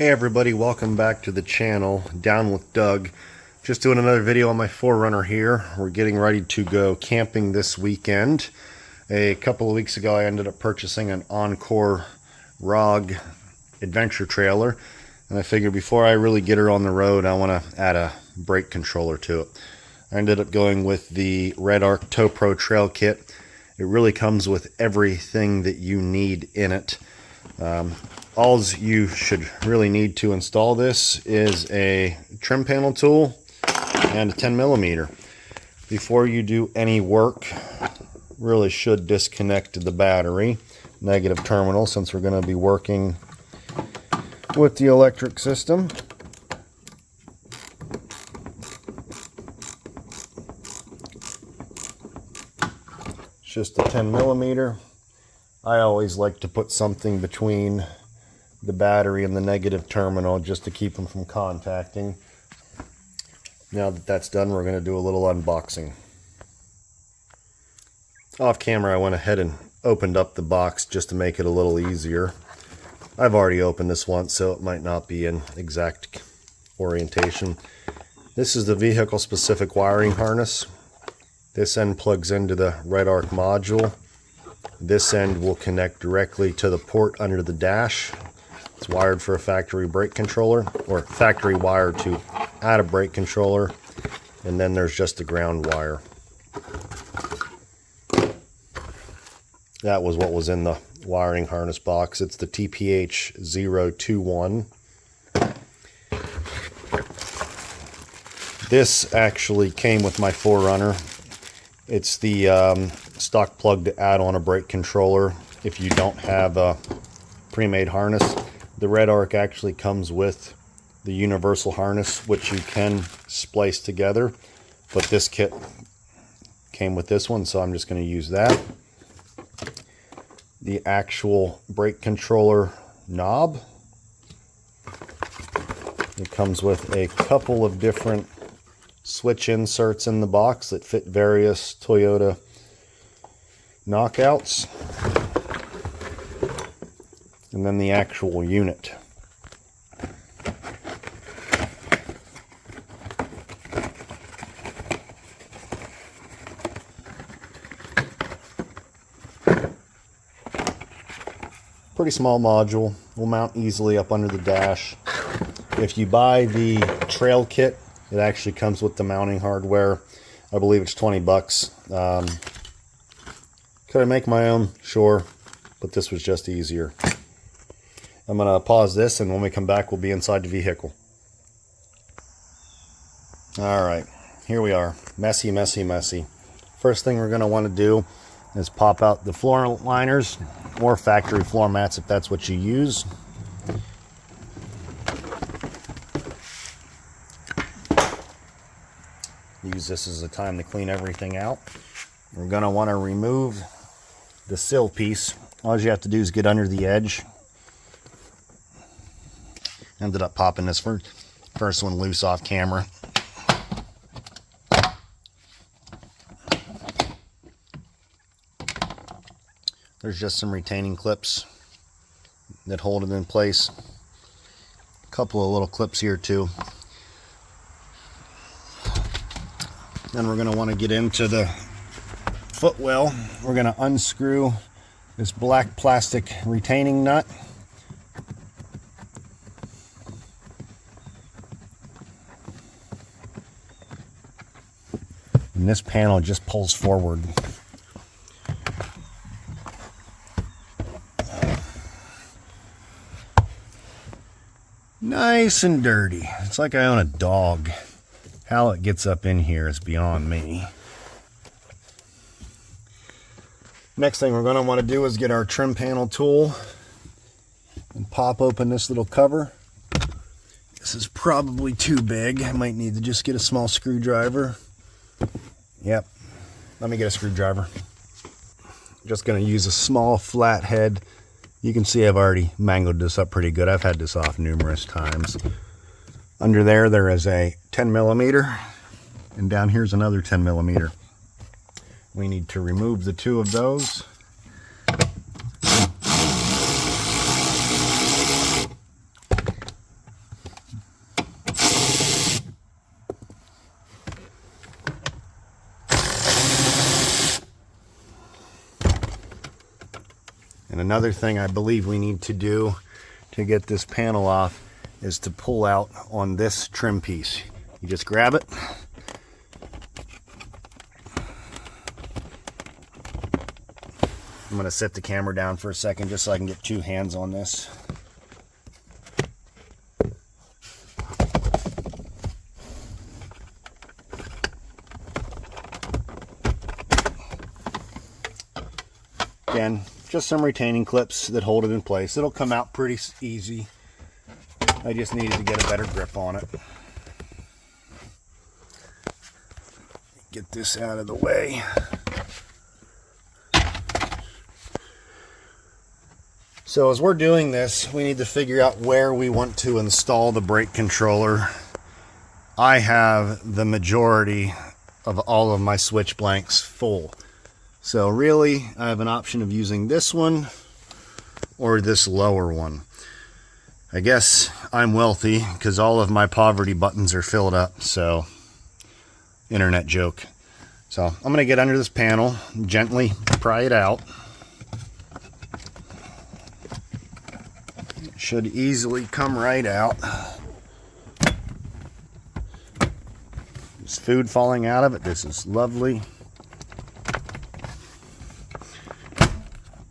Hey everybody, welcome back to the channel. Down with Doug. Just doing another video on my 4Runner here. We're getting ready to go camping this weekend. A couple of weeks ago I ended up purchasing an Encore ROG adventure trailer, and I figured before I really get her on the road I want to add a brake controller to it. I ended up going with the Redarc Tow Pro Trail kit. It really comes with everything that you need in it. All you should really need to install this is a trim panel tool and a 10mm. Before you do any work, really should disconnect the battery, negative terminal, since we're going to be working with the electric system. It's just a 10mm. I always like to put something between the battery and the negative terminal just to keep them from contacting. Now that that's done, we're going to do a little unboxing. Off camera I went ahead and opened up the box just to make it a little easier. I've already opened this once, so it might not be in exact orientation. This is the vehicle specific wiring harness. This end plugs into the Redarc module. This end will connect directly to the port under the dash. It's wired for a factory brake controller, or factory wire to add a brake controller, and then there's just a ground wire. That was what was in the wiring harness box. It's the TPH021. This actually came with my 4Runner. It's the stock plug to add on a brake controller if you don't have a pre-made harness. The Redarc actually comes with the universal harness, which you can splice together, but this kit came with this one, so I'm just going to use that. The actual brake controller knob. It comes with a couple of different switch inserts in the box that fit various Toyota knockouts. And then the actual unit. Pretty small module, will mount easily up under the dash. If you buy the trail kit, it actually comes with the mounting hardware. I believe it's 20 bucks. Could I make my own? Sure, but this was just easier. I'm going to pause this, and when we come back, we'll be inside the vehicle. Alright, here we are. Messy, messy, messy. First thing we're going to want to do is pop out the floor liners, or factory floor mats if that's what you use. Use this as a time to clean everything out. We're going to want to remove the sill piece. All you have to do is get under the edge. Ended up popping this first one loose off camera. There's just some retaining clips that hold it in place. A couple of little clips here too. Then we're going to want to get into the footwell. We're going to unscrew this black plastic retaining nut. And this panel just pulls forward. Nice and dirty. It's like I own a dog. How it gets up in here is beyond me. Next thing we're going to want to do is get our trim panel tool and pop open this little cover. This is probably too big. I might need to just get a small screwdriver. Yep, let me get a screwdriver. Just going to use a small flat head. You can see I've already mangled this up pretty good. I've had this off numerous times. Under there is a 10mm, and down here's another 10mm. We need to remove the two of those. And another thing I believe we need to do to get this panel off is to pull out on this trim piece. You just grab it. I'm going to set the camera down for a second just so I can get two hands on this. Again, just some retaining clips that hold it in place. It'll come out pretty easy. I just needed to get a better grip on it. Get this out of the way. So as we're doing this, we need to figure out where we want to install the brake controller. I have the majority of all of my switch blanks full. So really, I have an option of using this one or this lower one. I guess I'm wealthy because all of my poverty buttons are filled up, so internet joke. So I'm going to get under this panel, gently pry it out. It should easily come right out. There's food falling out of it. This is lovely.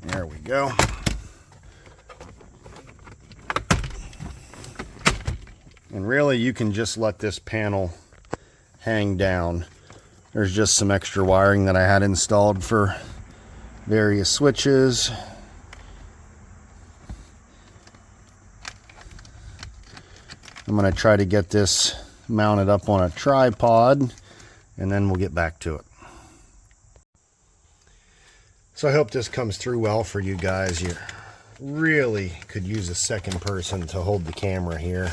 There we go. And really, you can just let this panel hang down. There's just some extra wiring that I had installed for various switches. I'm going to try to get this mounted up on a tripod, and then we'll get back to it. So I hope this comes through well for you guys. You really could use a second person to hold the camera here.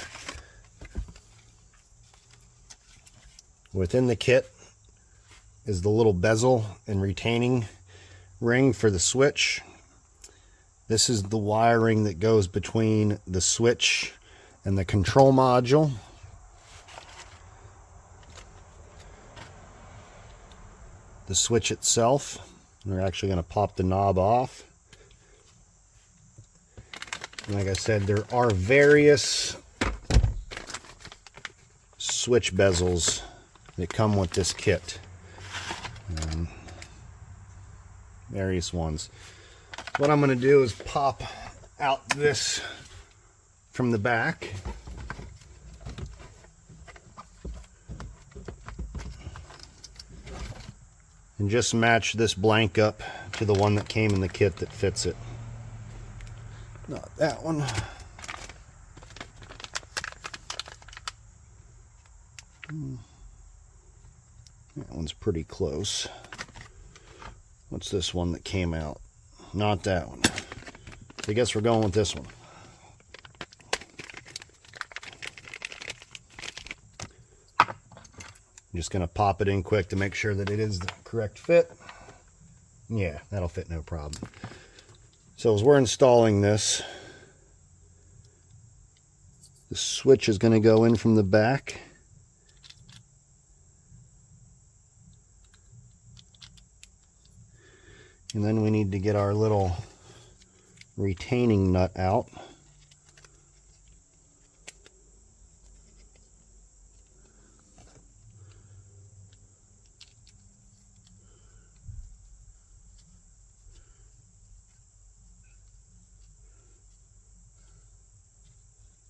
Within the kit is the little bezel and retaining ring for the switch. This is the wiring that goes between the switch and the control module. The switch itself, we're actually going to pop the knob off. And like I said, there are various switch bezels that come with this kit. Various ones. What I'm going to do is pop out this from the back. And just match this blank up to the one that came in the kit that fits it. Not that one. That one's pretty close. What's this one that came out? Not that one. So I guess we're going with this one. I'm just going to pop it in quick to make sure that it is the correct fit. Yeah, that'll fit no problem. So as we're installing this, the switch is going to go in from the back. And then we need to get our little retaining nut out.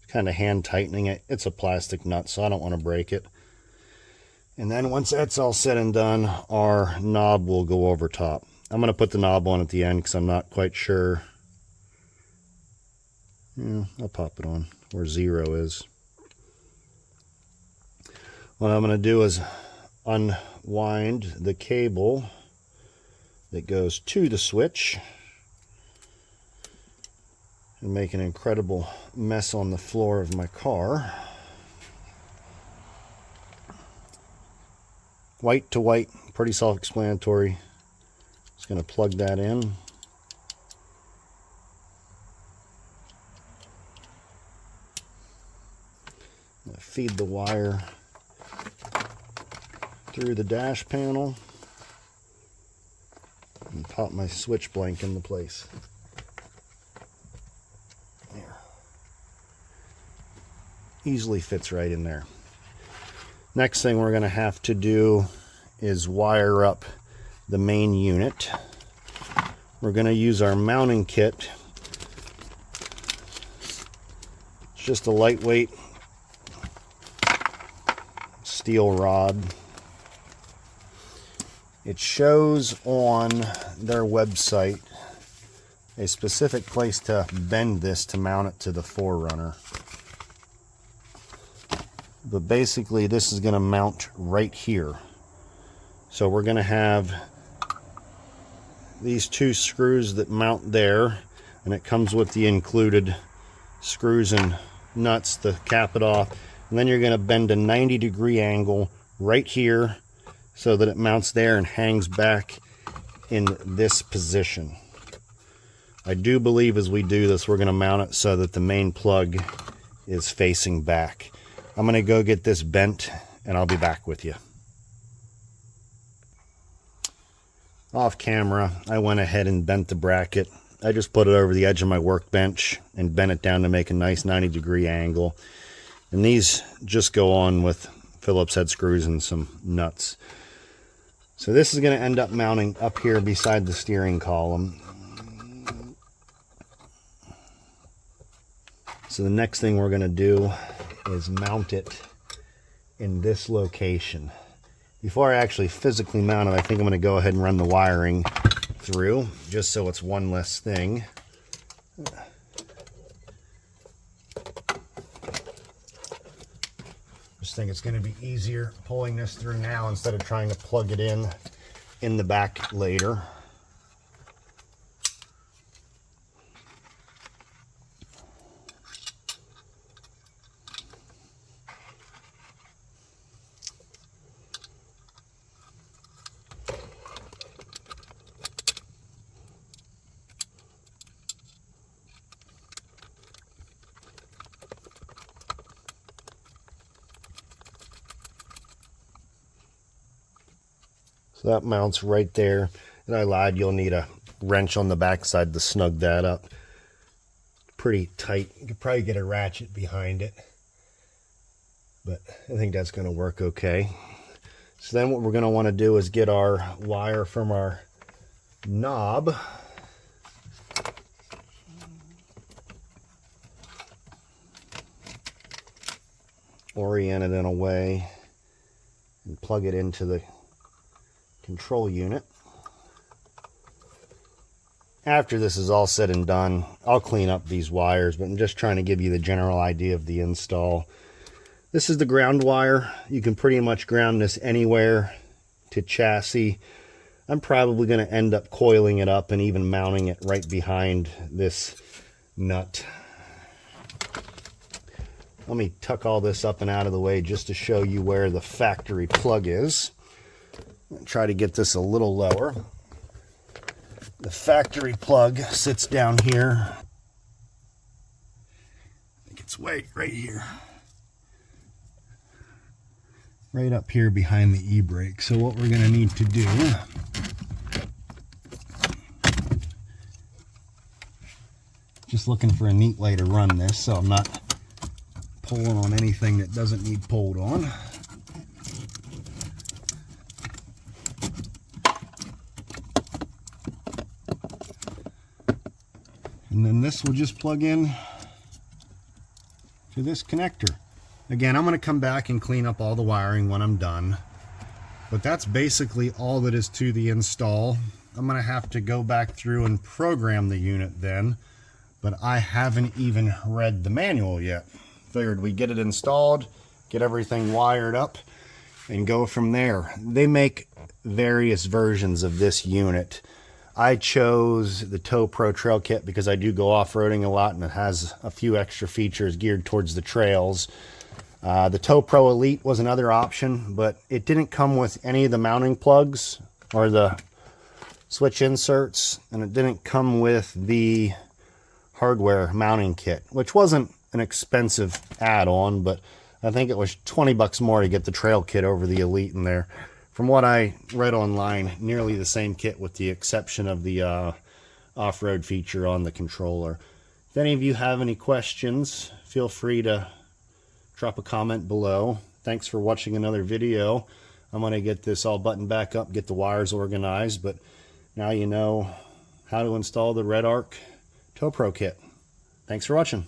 Kind of hand tightening it. It's a plastic nut, so I don't want to break it. And then once that's all said and done, our knob will go over top. I'm going to put the knob on at the end because I'm not quite sure. Yeah, I'll pop it on where 0 is. What I'm going to do is unwind the cable that goes to the switch and make an incredible mess on the floor of my car. White to white, pretty self-explanatory. Just going to plug that in. Feed the wire through the dash panel and pop my switch blank into place. Easily fits right in there. Next thing we're going to have to do is wire up the main unit. We're going to use our mounting kit. It's just a lightweight steel rod. It shows on their website a specific place to bend this to mount it to the 4Runner. But basically this is going to mount right here. So we're going to have these two screws that mount there, and it comes with the included screws and nuts to cap it off. And then you're going to bend a 90-degree angle right here so that it mounts there and hangs back in this position. I do believe as we do this, we're going to mount it so that the main plug is facing back. I'm going to go get this bent and I'll be back with you. Off camera, I went ahead and bent the bracket. I just put it over the edge of my workbench and bent it down to make a nice 90-degree angle. And these just go on with Phillips head screws and some nuts. So this is going to end up mounting up here beside the steering column. So the next thing we're going to do is mount it in this location. Before I actually physically mount it, I think I'm going to go ahead and run the wiring through, just so it's one less thing. Just think it's going to be easier pulling this through now instead of trying to plug it in the back later. So that mounts right there. And I lied, you'll need a wrench on the backside to snug that up. Pretty tight. You could probably get a ratchet behind it, but I think that's going to work okay. So then what we're going to want to do is get our wire from our knob. Orient it in a way and plug it into the control unit. After this is all said and done, I'll clean up these wires, but I'm just trying to give you the general idea of the install. This is the ground wire. You can pretty much ground this anywhere to chassis. I'm probably going to end up coiling it up and even mounting it right behind this nut. Let me tuck all this up and out of the way just to show you where the factory plug is. Try to get this a little lower. The factory plug sits down here. I think it's right here. Right up here behind the e-brake. So what we're going to need to do just looking for a neat way to run this so I'm not pulling on anything that doesn't need pulled on. And then this will just plug in to this connector. Again, I'm going to come back and clean up all the wiring when I'm done. But that's basically all that is to the install. I'm going to have to go back through and program the unit then. But I haven't even read the manual yet. Figured we'd get it installed, get everything wired up, and go from there. They make various versions of this unit. I chose the Tow Pro Trail kit because I do go off-roading a lot and it has a few extra features geared towards the trails. The Tow Pro Elite was another option, but it didn't come with any of the mounting plugs or the switch inserts, and it didn't come with the hardware mounting kit, which wasn't an expensive add-on, but I think it was 20 bucks more to get the trail kit over the Elite in there. From what I read online, nearly the same kit with the exception of the off-road feature on the controller. If any of you have any questions, feel free to drop a comment below. Thanks for watching another video. I'm going to get this all buttoned back up, get the wires organized, but now you know how to install the Redarc Tow Pro kit. Thanks for watching.